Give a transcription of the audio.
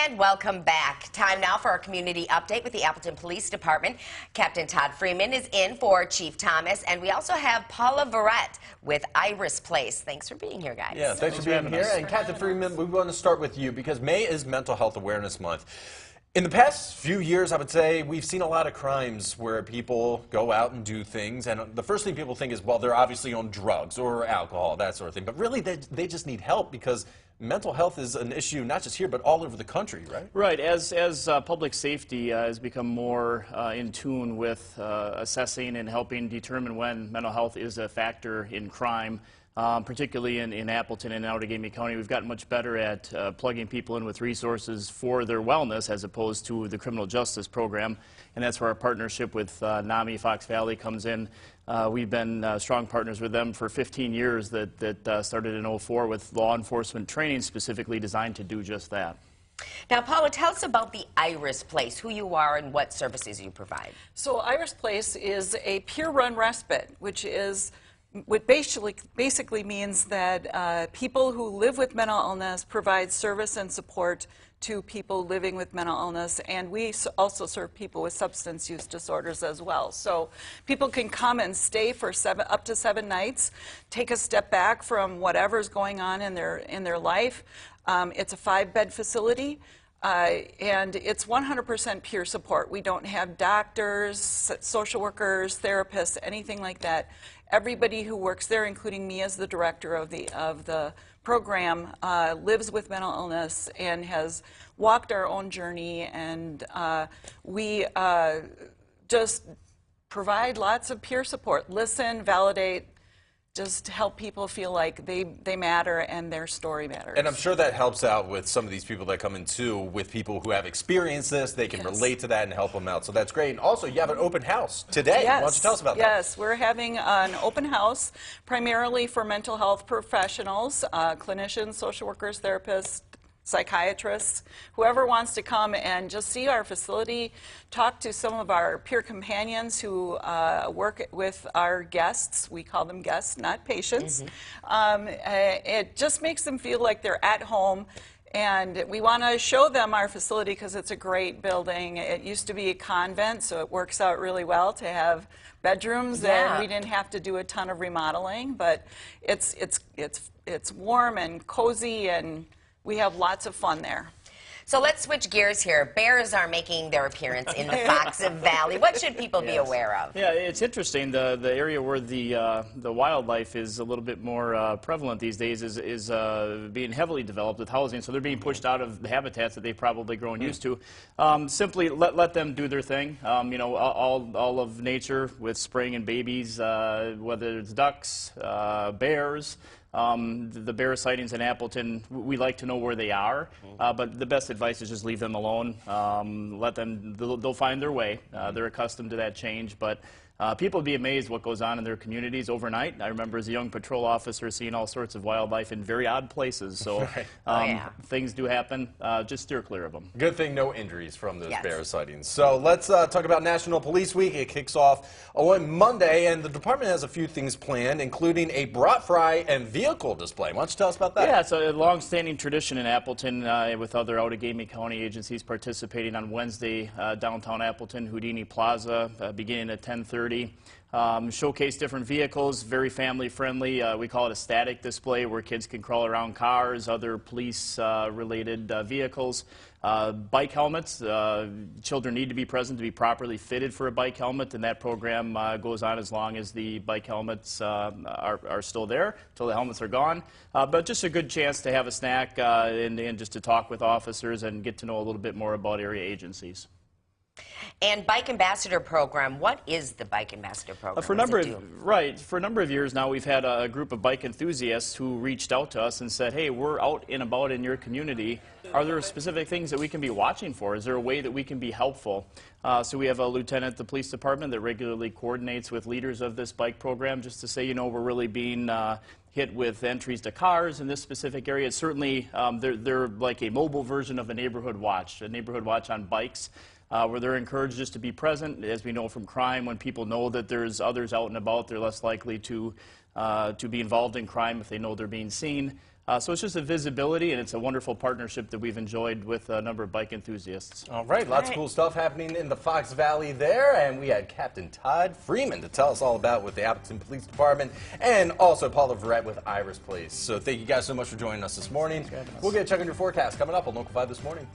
And welcome back. Time now for our community update with the Appleton Police Department. Captain Todd Freeman is in for Chief Thomas, and we also have Paula Verrett with Iris Place. Thanks for being here, guys. Yeah, thanks for being here. And Captain Freeman, we want to start with you because May is Mental Health Awareness Month. In the past few years, I would say, we've seen a lot of crimes where people go out and do things, and the first thing people think is, well, they're obviously on drugs or alcohol, that sort of thing. But really, they just need help because mental health is an issue not just here, but all over the country, right? Right. As public safety has become more in tune with assessing and helping determine when mental health is a factor in crime, particularly in Appleton and Outagamie County, we've gotten much better at plugging people in with resources for their wellness as opposed to the criminal justice program. And that's where our partnership with NAMI Fox Valley comes in. We've been strong partners with them for 15 years that started in '04 with law enforcement training specifically designed to do just that. Now, Paula, tell us about the Iris Place, who you are and what services you provide. So Iris Place is a peer-run respite, which basically means that people who live with mental illness provide service and support to people living with mental illness, and we also serve people with substance use disorders as well. So people can come and stay for up to 7 nights, take a step back from whatever's going on in their life. It's a 5-bed facility. And it's 100% peer support. We don't have doctors, social workers, therapists, anything like that. Everybody who works there, including me as the director of the program, lives with mental illness and has walked our own journey. And we just provide lots of peer support, listen, validate, just help people feel like they matter and their story matters. And I'm sure that helps out with some of these people that come in too, with people who have experienced this. They can relate to that and help them out. So that's great. And also, you have an open house today. Yes. Why don't you tell us about that? Yes, we're having an open house primarily for mental health professionals, clinicians, social workers, therapists, psychiatrists, whoever wants to come and just see our facility, talk to some of our peer companions who work with our guests. We call them guests, not patients. It just makes them feel like they're at home. And we want to show them our facility because it's a great building. It used to be a convent, so it works out really well to have bedrooms, and we didn't have to do a ton of remodeling. But it's warm and cozy, and we have lots of fun there. So let's switch gears here. Bears are making their appearance in the Fox Valley. What should people be aware of? Yeah, it's interesting. The area where the wildlife is a little bit more prevalent these days is being heavily developed with housing, so they're being pushed out of the habitats that they've probably grown used to. Simply let them do their thing. You know, all of nature with spring and babies, whether it's ducks, bears. The bear sightings in Appleton, we like to know where they are, but the best advice is just leave them alone. Let them, they'll find their way. They're accustomed to that change, but people would be amazed what goes on in their communities overnight. I remember as a young patrol officer seeing all sorts of wildlife in very odd places, so things do happen. Just steer clear of them. Good thing no injuries from those bear sightings. So let's talk about National Police Week. It kicks off on Monday, and the department has a few things planned, including a brat fry and vehicle display. Why don't you tell us about that? Yeah, it's a long-standing tradition in Appleton with other Outagamie County agencies participating on Wednesday, downtown Appleton, Houdini Plaza, beginning at 10:30. Showcase different vehicles, very family-friendly. We call it a static display where kids can crawl around cars, other police-related vehicles. Bike helmets, children need to be present to be properly fitted for a bike helmet, and that program goes on as long as the bike helmets are still there, until the helmets are gone. But just a good chance to have a snack and just to talk with officers and get to know a little bit more about area agencies. And Bike Ambassador Program, what is the Bike Ambassador Program? For a number of years now, we've had a group of bike enthusiasts who reached out to us and said, hey, we're out and about in your community. Are there specific things that we can be watching for? Is there a way that we can be helpful? So we have a lieutenant at the police department that regularly coordinates with leaders of this bike program just to say, you know, we're really being hit with entries to cars in this specific area. Certainly, they're like a mobile version of a neighborhood watch on bikes. Where they're encouraged just to be present. As we know from crime, when people know that there's others out and about, they're less likely to be involved in crime if they know they're being seen. So it's just a visibility, and it's a wonderful partnership that we've enjoyed with a number of bike enthusiasts. All right, lots of cool stuff happening in the Fox Valley there, and we had Captain Todd Freeman to tell us all about with the Appleton Police Department, and also Paula Verrett with Iris Place. So thank you guys so much for joining us this morning. We'll get a check on your forecast coming up on Local 5 this morning.